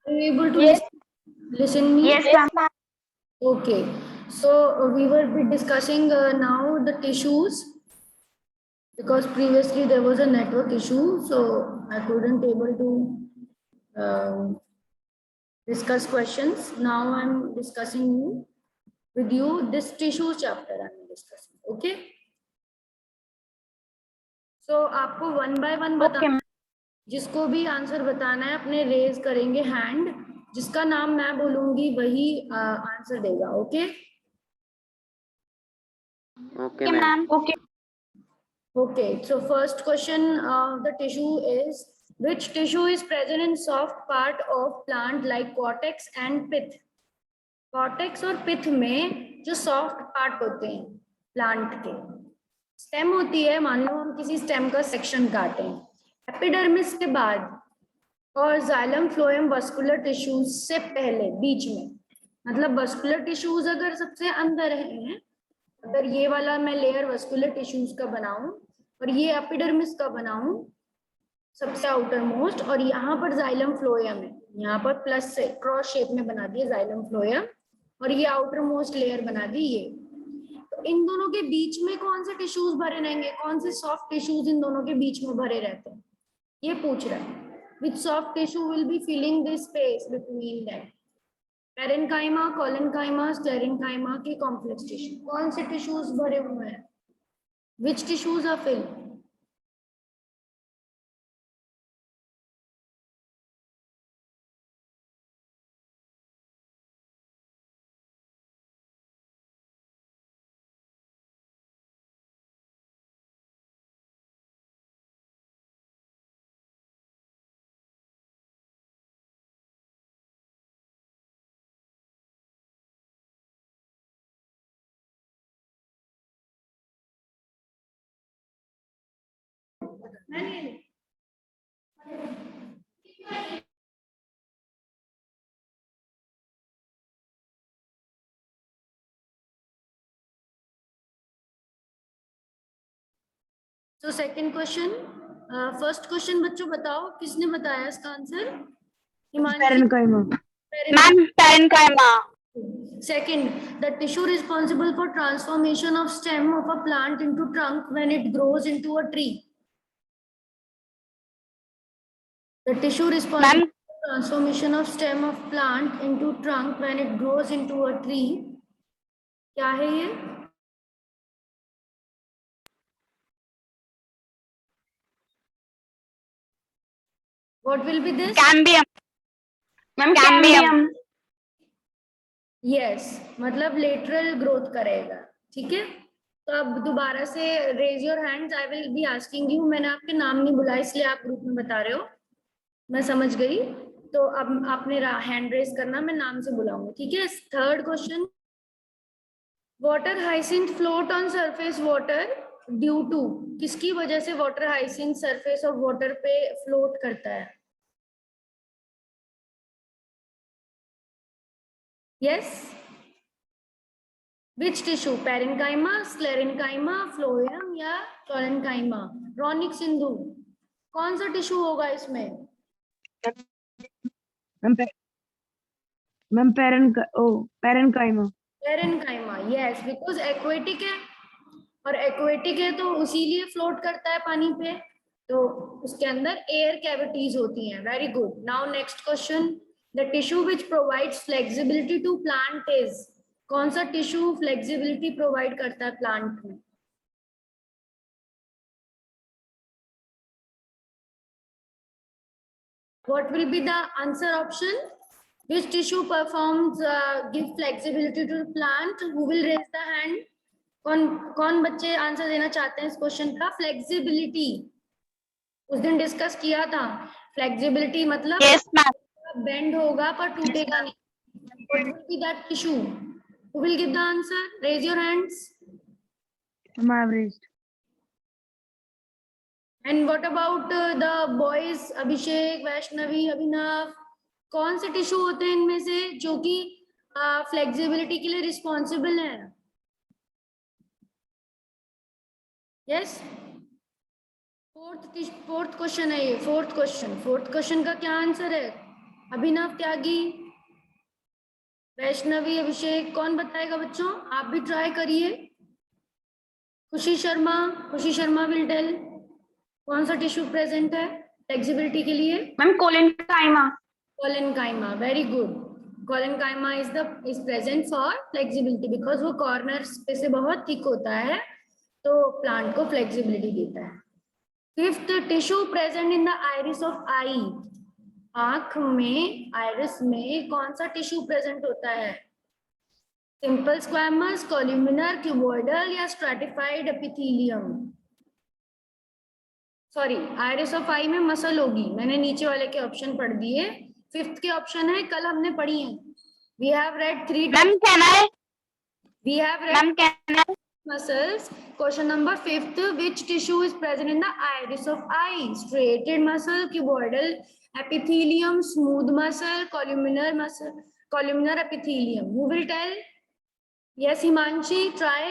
Are you able to Yes. listen me? Yes, ma'am. Okay. So we will be discussing now the tissues, because previously there was a network issue, so I couldn't able to discuss questions. Now I'm discussing with you this tissue chapter I'm discussing. Okay. So आपको one by one Okay, बताना, जिसको भी answer बताना है अपने raise करेंगे hand, जिसका नाम मैं बोलूंगी वही आंसर देगा. Okay. Okay, ma'am. Okay. Okay, so first question of the tissue is, which tissue is present in soft part of plant like cortex and pith? Cortex और pith में जो soft part होते हैं plant के, stem होती है, मान लो हम किसी stem का section काटें, epidermis के बाद और xylem phloem vascular tissues से पहले बीच में, मतलब vascular tissues अगर सबसे अंदर है, अगर ये वाला मैं लेयर vascular tissues का बनाऊं और ये एपिडर्मिस का बनाऊं सबसे आउटर मोस्ट, और यहाँ पर जाइलम फ्लोएम है, यहाँ पर प्लस से क्रॉस शेप में बना दिए जाइलम फ्लोएम, और ये आउटर मोस्ट लेयर बना दी ये. तो इन दोनों के बीच में कौन से टिश्यूज भरे रहेंगे, कौन से सॉफ्ट टिश्यूज इन दोनों के बीच में भरे रहते हैं, ये पूछ रहा है. Which soft tissue will be filling this space between them? Parenchyma, collenchyma, sclerenchyma के कॉम्प्लेक्स टिश्यू, कौन से टिश्यूज भरे हुए हैं? Which tissues are filled? So second question, first question बच्चों बताओ किसने बताया इसका answer? Parenchyma. Ma'am, parenchyma. Second, the tissue responsible for transformation of stem of a plant into trunk when it grows into a tree. The tissue responsible for transformation of stem of plant into trunk when it grows into a tree. क्या है ये? What will be this? Cambium. Ma'am, cambium. Yes, मतलब lateral growth करेगा. ठीक है, तो अब दोबारा से raise your hands, I will be asking you. मैंने आपके नाम नहीं बुलाया इसलिए आप ग्रुप में बता रहे हो, मैं समझ गई. तो अब आपने हैंड रेज करना, मैं नाम से बुलाऊंगी. ठीक है. Third question, water hyacinth float on surface water due to, किसकी वजह से water hyacinth surface of water पे फ्लोट करता है? Yes. Which tissue? Parenchyma, sclerenchyma, phloem या कोलेन्काइमा? रोनिक सिंधु, कौन सा टिश्यू होगा इसमें? Ma'am, parenchyma. Parenchyma. Yes, because aquatic है, और एक्वेटिक है तो इसीलिए फ्लोट करता है पानी पे, तो उसके अंदर एयर कैविटीज होती हैं. Very good. Now next question, the tissue which provides flexibility to plant is, कौन सा टिश्यू फ्लेक्सिबिलिटी प्रोवाइड करता है प्लांट में? What will be the answer option? Which tissue performs give flexibility to the plant? Who will raise the hand? कौन बच्चे answer देना चाहते हैं इस क्वेश्चन का? फ्लेक्सिबिलिटी उस दिन डिस्कस किया था. फ्लेक्सिबिलिटी मतलब Yes, ma'am. बेंड होगा पर टूटेगा नहीं. What will be that tissue? Who will give the answer? Raise your hands. Ma'am, I have raised. And what about the boys? अभिषेक, वैष्णवी, अभिनव, कौन से टिश्यू होते हैं इनमें से जो कि फ्लेक्सिबिलिटी के लिए रिस्पॉन्सिबल है? यस. फोर्थ क्वेश्चन है ये. फोर्थ क्वेश्चन का क्या आंसर है? अभिनव त्यागी, वैष्णवी, अभिषेक, कौन बताएगा बच्चों? आप भी ट्राई करिए। खुशी शर्मा विल टेल कौन सा टिश्यू प्रेजेंट है फ्लेक्सिबिलिटी के लिए? Ma'am collenchyma. Collenchyma, very good. Collenchyma is present for flexibility because वो कॉर्नर्स पे से बहुत थिक होता है, तो प्लांट को फ्लेक्सिबिलिटी देता है। Fifth, tissue present in the iris of eye. आंख में, आइरिस में कौन सा टिश्यू प्रेजेंट होता है? सिंपल स्क्वैमस, कोल्यूमिनर, क्यूबॉइडल या stratified epithelium? Sorry, iris of eye में मसल होगी, मैंने नीचे वाले के ऑप्शन पढ़ दिए। फिफ्थ के ऑप्शन है, कल हमने पढ़ी है। We have read three muscles. Question number 5th, which tissue is present in the iris of eye? Striated muscle, cuboidal epithelium, smooth muscle, columnar epithelium. Who will tell? Yes, Himanshi, try.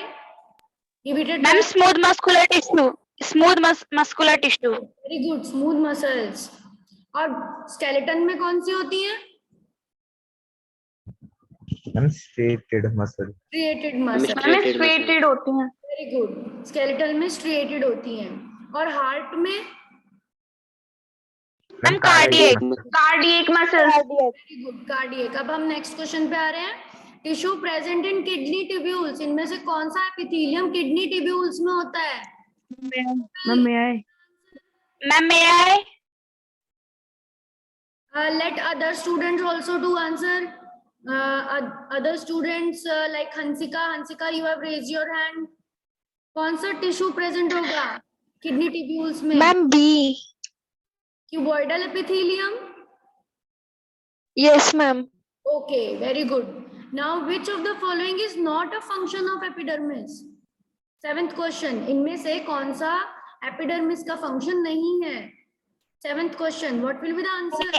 Give it a try. Ma'am, smooth muscular tissue. Muscular tissue. Very good, smooth muscles. और skeleton में कौन सी होती है? striated muscle. Striated muscle. Ma'am striated होती हैं। Very good, skeletal में striated होती हैं। और हार्ट में? Ma'am, cardiac. Cardiac muscle. Very good, cardiac. अब हम नेक्स्ट क्वेश्चन पे आ रहे हैं। टिश्यू प्रेजेंट इन किडनी ट्यूब्यूल्स, इनमें से कौन सा एपिथेलियम किडनी ट्यूब्यूल्स में होता है? Ma'am may I? Ma'am, may I? Let other students also to answer. Other students like Hansika, you have raised your hand. कौन सा टिश्यू प्रेजेंट होगा किडनी ट्यूब्यूल्स में? Ma'am, B. Cuboidal epithelium? Yes, ma'am. Okay, very good. Now, which of the following is not a function of epidermis? 7th question. इनमें से कौन सा epidermis का function नहीं है? 7th question. What will be the answer?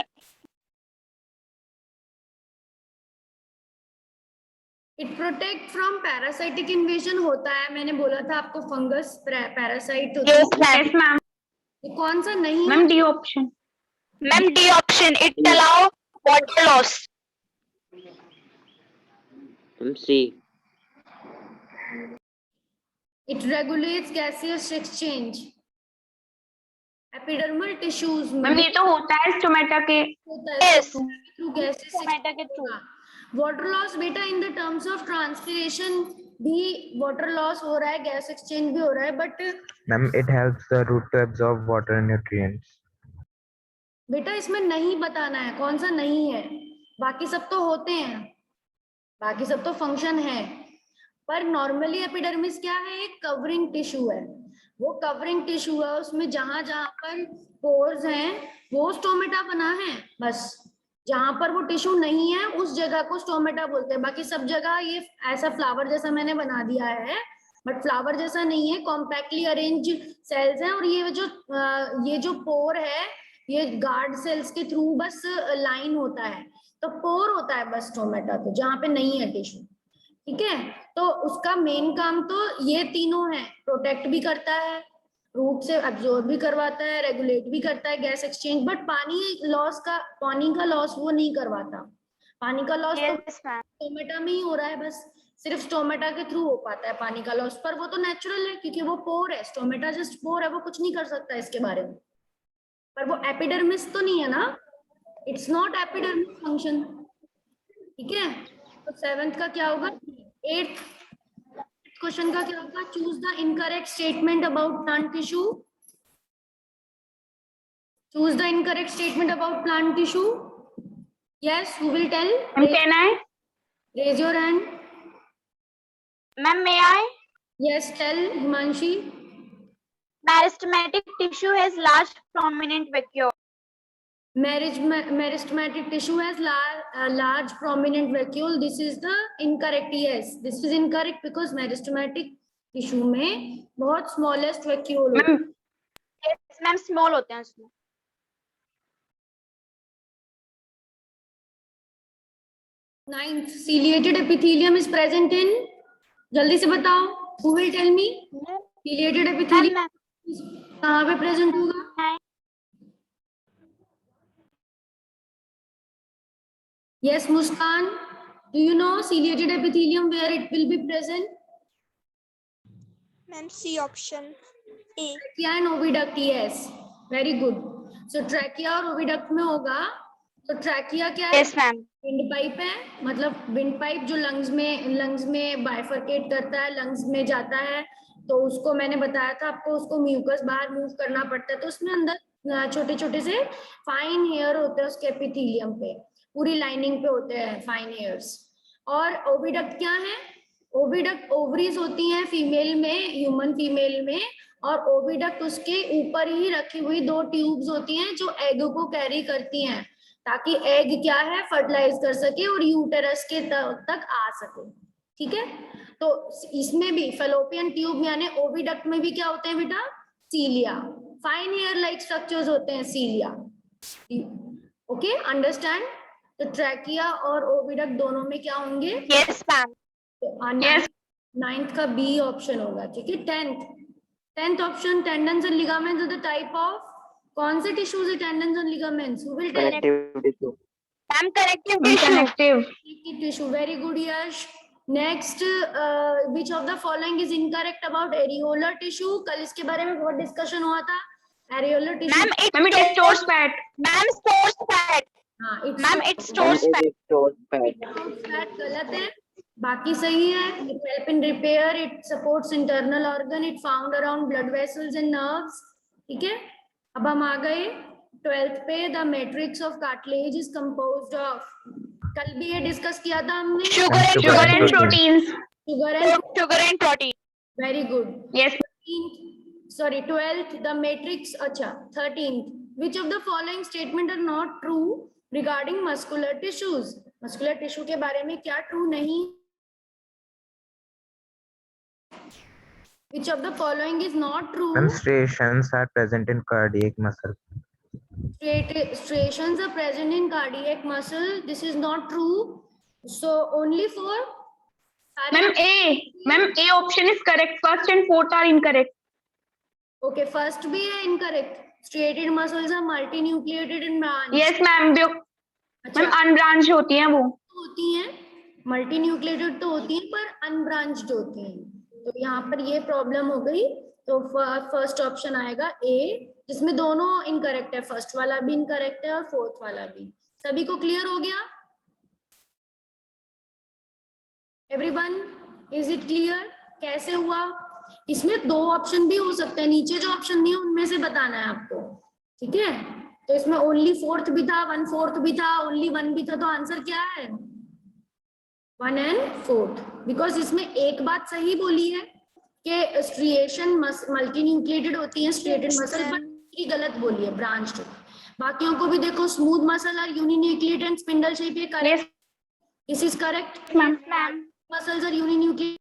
It protect from parasitic invasion होता है, मैंने बोला था आपको फंगस पैरासाइट होती है। Yes ma'am. ये कौन सा नहीं है? Ma'am D option. Ma'am, D option. It allow water loss. C. It regulates gaseous exchange. Epidermal tissues में मैम ये तो होता है स्टोमेटा के। होता है Yes. थ्रू गैसेस Stomata के through. वाटर लॉस बेटा in the terms of transpiration भी वाटर लॉस हो रहा है, गैस एक्सचेंज भी हो रहा है, but Ma'am, it helps the root to absorb water and nutrients. बेटा इसमें नहीं बताना है कौन सा नहीं है, बाकी सब तो होते हैं, बाकी सब तो फंक्शन है। पर नॉर्मली एपिडर्मिस क्या है? एक कवरिंग टिश्यू है, वो कवरिंग टिश्यू है, उसमें जहां जहां पर पोर्स हैं वो स्टोमेटा बना है, बस जहां पर वो टिश्यू नहीं है उस जगह को स्टोमेटा बोलते हैं। बाकी सब जगह ये ऐसा फ्लावर जैसा मैंने बना दिया है, बट फ्लावर जैसा नहीं है, कॉम्पैक्टली अरेंज सेल्स हैं। और ये जो पोर है ये गार्ड सेल्स के थ्रू बस लाइन होता है, तो पोर होता है बस स्टोमेटा, तो जहां पे नहीं है टिश्यू, ठीक है। तो उसका मेन काम तो ये तीनों है, प्रोटेक्ट भी करता है, रूट से एब्जॉर्ब भी करवाता है, रेगुलेट भी करता है गैस एक्सचेंज, बट पानी का लॉस वो नहीं करवाता। पानी का लॉस तो Yes, ma'am. स्टोमेटा में ही हो रहा है, बस सिर्फ स्टोमेटा के थ्रू हो पाता है पानी का लॉस, पर वो तो नेचुरल है क्योंकि वो पोर है, स्टोमेटा जस्ट पोर है, वो कुछ नहीं कर सकता इसके बारे में। पर वो एपिडर्मिस तो नहीं है ना, इट्स नॉट एपिडर्मिस फंक्शन, ठीक है। तो 7th का क्या होगा? 8th क्वेश्चन का क्या होगा? Choose the incorrect statement about plant tissue. Choose the incorrect statement about plant tissue. Yes, who will tell? Can I? Raise your hand. Ma'am, may I? Yes, tell Himanshi. Meristematic tissue has large prominent vacuole. Meristematic tissue has large prominent vacuole. This is the incorrect. Yes, this is incorrect because meristematic tissue में बहुत smallest vacuole होता है। Yes, ma'am, small होते हैं उसमें. 9th, ciliated epithelium is present in, जल्दी से बताओ, who will tell me? Ciliated epithelium कहाँ पे present होगा? Yes, Muskan. Do you know ciliated epithelium where it will be present? Ma'am, C option. A. Trachea and oviduct, yes. Very good. So trachea और oviduct में होगा. तो trachea क्या है? Yes, ma'am. Wind pipe है, मतलब wind pipe जो lungs में बाइफरकेट करता है, लंग्स में जाता है, तो उसको मैंने बताया था आपको, उसको म्यूकस बाहर मूव करना पड़ता है, तो उसमें अंदर छोटे छोटे से फाइन हेयर होते हैं उसके एपिथेलियम पे, पूरी लाइनिंग पे होते हैं फाइन हेयर्स. और ओविडक्ट क्या है? ओविडक्ट ओवरीज होती हैं फीमेल में, ह्यूमन फीमेल में, और ओविडक्ट उसके ऊपर ही रखी हुई दो ट्यूब्स होती हैं जो एग को कैरी करती हैं, ताकि एग क्या है, फर्टिलाइज कर सके और यूटेरस के तक आ सके. ठीक है, तो इसमें भी फेलोपियन ट्यूब यानी ओविडक्ट में भी क्या होते हैं बेटा? Cilia, fine hair like structures होते हैं सीलिया. Okay, understand? तो ट्रैकिया और ओविडक्ट दोनों में क्या होंगे? Yes, ma'am. Yes. 9th का बी ऑप्शन होगा. ठीक है, 10th option, tendons and ligaments are the type of, कौन से टिश्यूज है tendons and ligaments? Who will tell? Connective tissue. Ma'am, corrective tissue. Connective. Connective tissue. Very good, Yash. Next, which of the following is incorrect about areolar tissue? कल इसके बारे में बहुत discussion हुआ था. Areolar tissue. Ma'am, Ma'am, it stores fat. Ma'am, stores fat. हाँ, Ma'am, it And stores it fat. stores fat. fat गलत है, बाकी सही है. It help in repair. It supports internal organ. It found around blood vessels and nerves. ठीक है, अब हम आ गए 12th पे. The matrix of cartilage is composed of, कल भी ये डिस्कस किया था हमने. Sugar and Sugar and protein. proteins. Sugar and, Sugar and protein. very good. Yes. 12th, the matrix. अच्छा, 13th, which of the following statement are not true regarding muscular tissues? Muscular tissue के बारे में क्या true नहीं? Which of the following is not true? When striations are present in cardiac muscle. Striations are present in cardiac muscle. This is not true. So only for Ma'am, A option is correct. First and fourth are incorrect. Okay, first भी है incorrect. Striated muscles are multinucleated and branched. Yes, ma'am. अच्छा, Ma'am, unbranched होती हैं वो. होती हैं, multinucleated तो होती हैं पर अनब्रांच्ड होती हैं, तो यहाँ पर ये प्रॉब्लम हो गई. तो फर्स्ट ऑप्शन आएगा ए, जिसमें दोनों इनकरेक्ट है, फर्स्ट वाला भी इनकरेक्ट है और फोर्थ वाला भी. सभी को क्लियर हो गया? Everyone, is it clear? कैसे हुआ? इसमें दो ऑप्शन भी हो सकते हैं, नीचे जो ऑप्शन नहीं है उनमें से बताना है आपको. ठीक है, तो इसमें ओनली फोर्थ भी था, 1/4 भी था, ओनली 1 भी था, तो आंसर क्या है? 1 and 4. बिकॉज इसमें एक बात सही बोली है कि स्ट्रिएशन मल्टीन्यूक्लिएटेड होती है, स्ट्रिएटेड मसल, पर ये गलत बोली है, ब्रांच्ड. बाकियों को भी देखो, स्मूथ मसल और यूनिन्यूक्लिएटेड एंड स्पिंडल शेप, ये correct. This is correct. Ma'am. Muscles और uninucleated.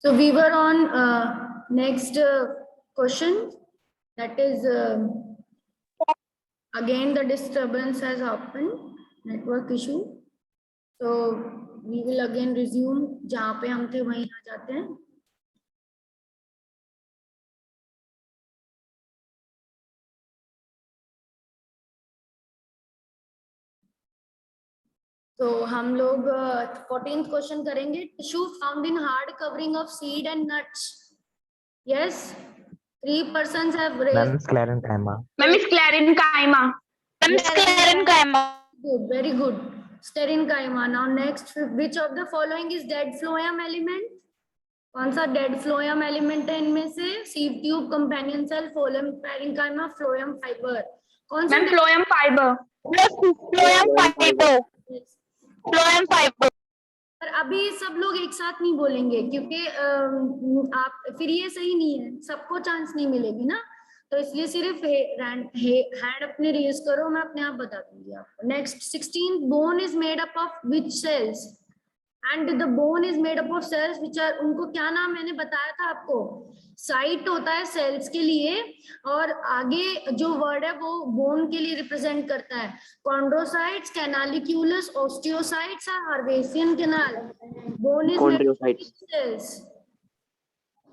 So we were on next question, that is again the disturbance has happened, network issue. So we will again resume जहाँ पे हम थे वहीं आ जाते हैं. तो हम लोग 14th क्वेश्चन करेंगे. Tissue found in hard covering of seed and nuts. Yes, 3 persons have raised. Ma'am, sclerenchyma. Ma'am, is sclerenchyma. Ma'am, sclerenchyma. Good, very good. Sclerenchyma. Now next, which of the following is dead phloem element? कौन सा dead phloem element है इनमें से? Sieve tube, companion cell, phloem, parenchyma, phloem fiber. कौन सा? Ma'am, phloem fiber. Phloem fiber. Phloem fiber. पर अभी सब लोग एक साथ नहीं बोलेंगे क्योंकि आप फिर ये सही नहीं है, सबको चांस नहीं मिलेगी ना. तो इसलिए सिर्फ हैंड अपने रेज करो, मैं अपने आप बता दूंगी आपको। Next 16, bone is made up of which cells, and the bone is made up of cells which are, उनको क्या नाम मैंने बताया था आपको, साइट होता है सेल्स के लिए, और आगे जो वर्ड है वो बोन के लिए रिप्रेजेंट करता है। कॉन्ड्रोसाइट्स, कैनालिक्यूलस, ओस्टियोसाइट्स और Haversian canal. Bone is made up of cells.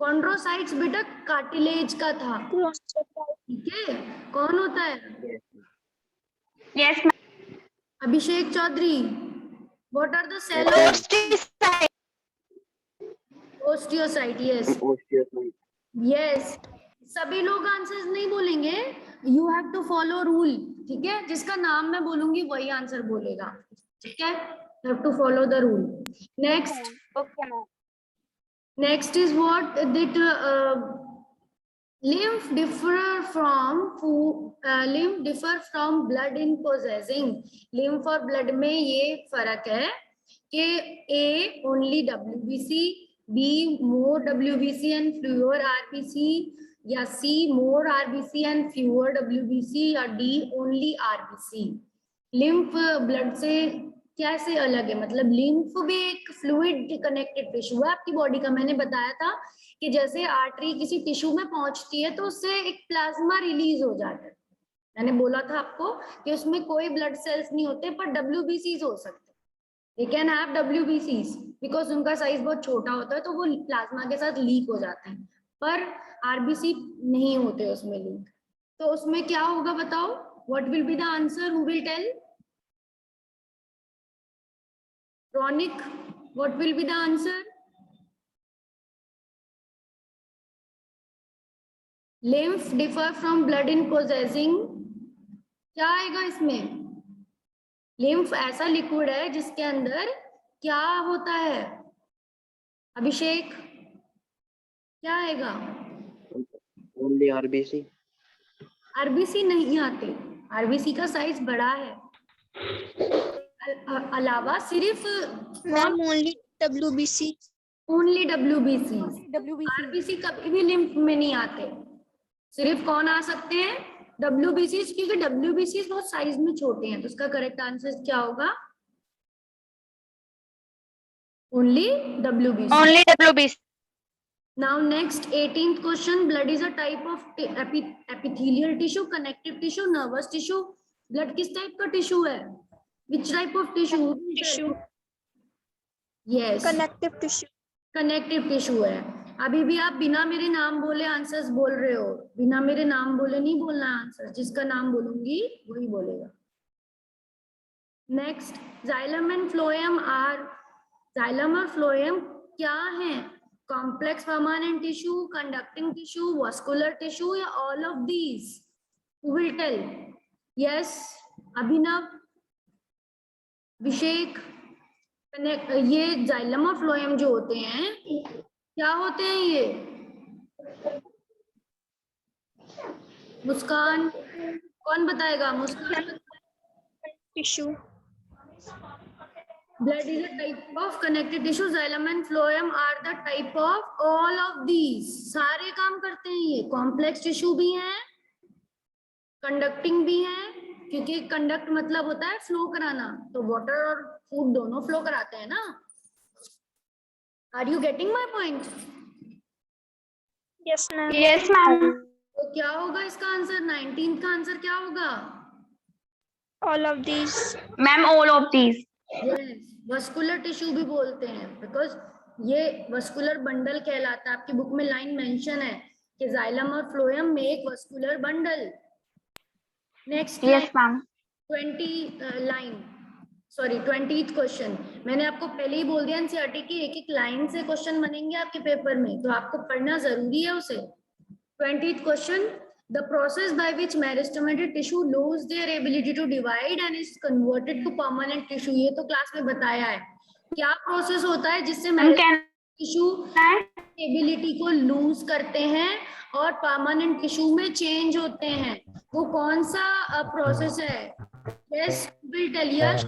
Chondrocytes बेटा कार्टिलेज का था, ठीक है। कौन होता है? Yes, ma'am. Abhishek Chaudhary, what are the cell? Osteocyte. Osteocyte, yes yes. सभी लोग आंसर्स नहीं बोलेंगे, you have to follow rule, ठीक है। जिसका नाम मैं बोलूंगी वही आंसर बोलेगा, ठीक है। You have to follow the rule. Next, Okay, ma'am. next is what that lymph differ from blood in possessing। lymph और blood में ये फर्क है कि A only WBC, B more WBC and fewer RBC, या C more RBC and fewer WBC, या D only RBC। lymph blood से कैसे अलग है, मतलब लिम्फ भी एक फ्लूइड कनेक्टेड टिश्यू है आपकी बॉडी का। मैंने बताया था कि जैसे आर्टरी किसी टिश्यू में पहुंचती है तो उससे एक प्लाज्मा रिलीज हो जाता है। मैंने बोला था आपको कि उसमें कोई ब्लड सेल्स नहीं होते पर WBCs हो सकते, they can have WBCs because उनका साइज बहुत छोटा होता है तो वो प्लाज्मा के साथ लीक हो जाते हैं, पर RBC नहीं होते उसमें लीक। तो उसमें क्या होगा बताओ, what will be the answer, who will tell? Ronick, what will be the answer? Lymph differ from blood in possessing, क्या आएगा इसमें? लिम्फ ऐसा लिक्विड है जिसके अंदर क्या होता है? अभिषेक क्या आएगा? Only RBC. आरबीसी नहीं आते, आरबीसी का साइज बड़ा है। अलावा सिर्फ Ma'am, only WBC. Only WBC, RBC कभी भी लिम्फ में नहीं आते। सिर्फ कौन आ सकते हैं? WBC, क्योंकि WBC बहुत साइज में छोटे हैं, तो उसका करेक्ट आंसर क्या होगा? Only WBC। Only WBC. Now next 18th question, blood is a type of epithelial tissue, connective tissue, nervous tissue। blood किस टाइप का टिश्यू है? Which type of tissue? Tissue. Yes, Connective tissue. Connective tissue है। अभी भी आप बिना मेरे नाम बोले आंसर्स बोल रहे हो, बिना मेरे नाम बोले नहीं बोलना आंसर, जिसका नाम बोलूंगी वही बोलेगा। Next, xylem and phloem are, xylem और फ्लोएम क्या है? Complex permanent tissue, conducting tissue, vascular tissue, या all of these? Who will tell? Yes, Abhinav, Abhishek. ये जाइलम और फ्लोएम जो होते हैं क्या होते हैं? ये मुस्कान कौन बताएगा? मुस्कान। Tissue. Blood is a type of connective tissue, xylem and phloem are the type of all of these। सारे काम करते हैं ये, कॉम्प्लेक्स टिश्यू भी हैं, कंडक्टिंग भी हैं, क्योंकि कंडक्ट मतलब होता है फ्लो कराना, तो वाटर और फूड दोनों फ्लो कराते हैं ना। Are you getting my point? Yes, ma'am. Yes, ma'am. तो क्या होगा इसका आंसर? 19th का आंसर क्या होगा? All of these. Ma'am, all of these. Yes, vascular tissue भी बोलते हैं, बिकॉज ये वस्कुलर बंडल कहलाता है। आपकी बुक में लाइन मेंशन है कि जाइलम और phloem make vascular bundle. Next Yes, ma'am. 20th question. मैंने आपको पहले ही बोल दिया एनसीईआरटी की एक एक लाइन से क्वेश्चन बनेंगे आपके पेपर में, तो आपको पढ़ना जरूरी है उसे। 20th question, the process by which meristematic tissue lose their ability to divide and is converted to permanent tissue। ये तो क्लास में बताया है। क्या प्रोसेस होता है जिससे Ma'am, can tissue I? Ability को लूज करते हैं और परमानेंट टिश्यू में चेंज होते हैं? वो कौन सा प्रोसेस है? Yes, will tell. यस,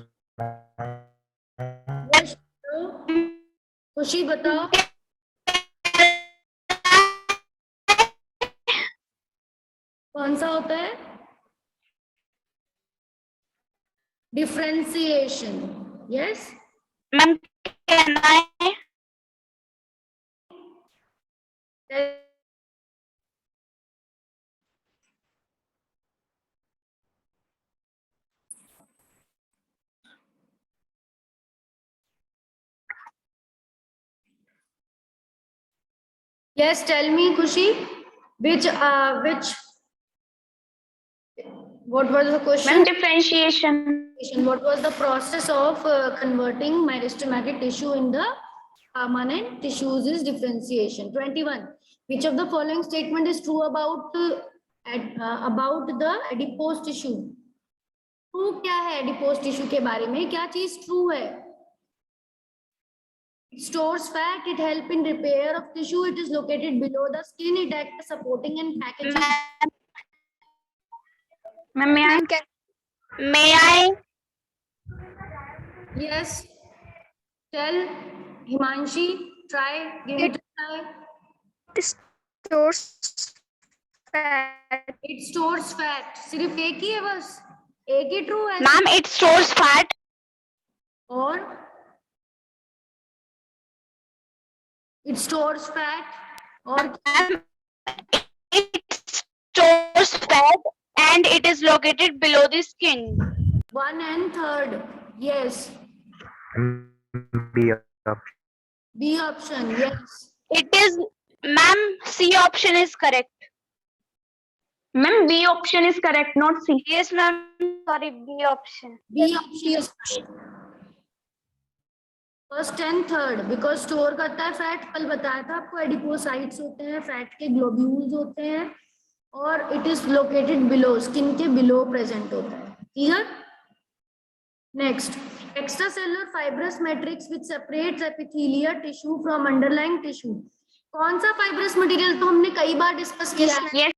खुशी बताओ। कौन सा होता है? Differentiation. Yes. Ma'am, can I? Yes, tell me, Khushi, which what was the Ma'am, question? differentiation. What was the process of converting meristematic tissue in the permanent tissues is differentiation. 21. Which of the following statement is true about the adipose tissue? True क्या है adipose tissue के बारे में? क्या चीज true है? It stores fat. It helps in repair of tissue. It is located below the skin. It acts as supporting and packaging. Ma'am, may I? May I? Yes. Tell Himanshi. Try. Give it a try. Stores fat. It stores fat. सिर्फ एक ही है बस. एक ही true है. Ma'am, it stores fat. और it stores fat. और Ma'am, it stores fat and it is located below the skin. 1 and 3rd. Yes. B option. B option. Yes. It is, ma'am, C option is correct. Ma'am, B option is correct, not C. Yes, ma'am. Sorry, B option. B option is correct. First and third, because store करता है fat. कल बताया था आपको adipocytes होते हैं, fat के globules होते हैं और it is located below, skin के बिलो प्रेजेंट होता है. Clear? Next, extracellular fibrous matrix which separates epithelial tissue from underlying tissue. कौन सा फाइब्रस मटेरियल तो हमने कई बार डिस्कस किया है. Yes.